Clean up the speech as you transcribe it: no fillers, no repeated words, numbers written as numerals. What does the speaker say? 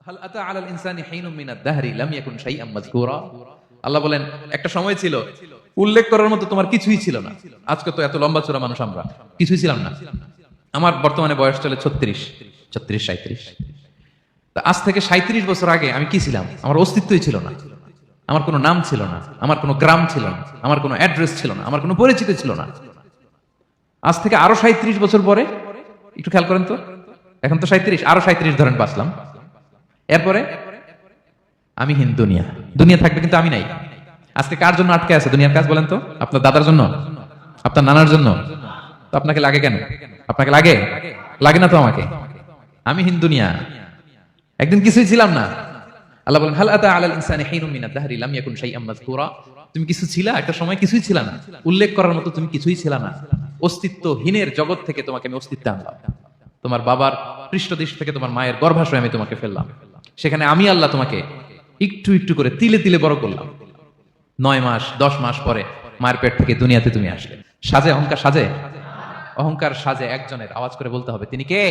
হাল আতা আলাল ইনসানি হিনুম মিনাদ দাহরি লাম ইয়াকুন শাইআম মাযকুরা। আল্লাহ বলেন একটা সময় ছিল উল্লেখ করার মতো তোমার কিছুই ছিল না। আজকে তো এত লম্বা চূড়া মানুষ, আমরা কিছুই ছিলাম না। আমার বর্তমানে বয়স চলে 36, 37। আজ থেকে 37 বছর আগে আমি কি ছিলাম? আমার অস্তিত্বই ছিল না। আমার কোনো নাম ছিল না, আমার কোনো গ্রাম ছিল না, আমার কোনো অ্যাড্রেস ছিল না, আমার কোনো পরিচিতি ছিল না। আজ থেকে আরো 37 বছর পরে একটু খেয়াল করেন তো, এখন তো 37, আরো 37 ধরেন বাঁচলাম, এরপরে আমি দুনিয়া দুনিয়া থাকবে, কিন্তু আমি নাই। আজকে কার জন্য আটকে আছে দুনিয়ার কাজ বলেন তো? আপনার দাদার জন্য, আপনার নানার জন্য। তো আপনাকে লাগে কেন? আপনাকে লাগে? লাগে না তো আমাকে। আমি দুনিয়া, একদিন কিছুই ছিলাম না। আল্লাহ বলেন হাল আতা আলাল ইনসানি হিনুম মিনাদ দাহরি লাম ইয়াকুন শাইআম মাযকুরা। তুমি কিছু ছিলা, একটা সময় কিছুই ছিলা না, উল্লেখ করার মতো তুমি কিছুই ছিলা না। অস্তিত্বহীনের জগৎ থেকে তোমাকে আমি অস্তিত্বে আনলাম। তোমার বাবার পৃষ্ঠদেশ থেকে তোমার মায়ের গর্ভাশয়ে আমি তোমাকে ফেললাম। সেখানে আমি আল্লাহ তোমাকে একটু একটু করে তিলে তিলে বড় করলাম। 9 মাস 10 মাস পরে মায়ের পেট থেকে দুনিয়াতে তুমি আসলে। সাজে অহংকার? সাজে অহংকার? সাজে একজনের, আওয়াজ করে বলতে হবে তিনি কে?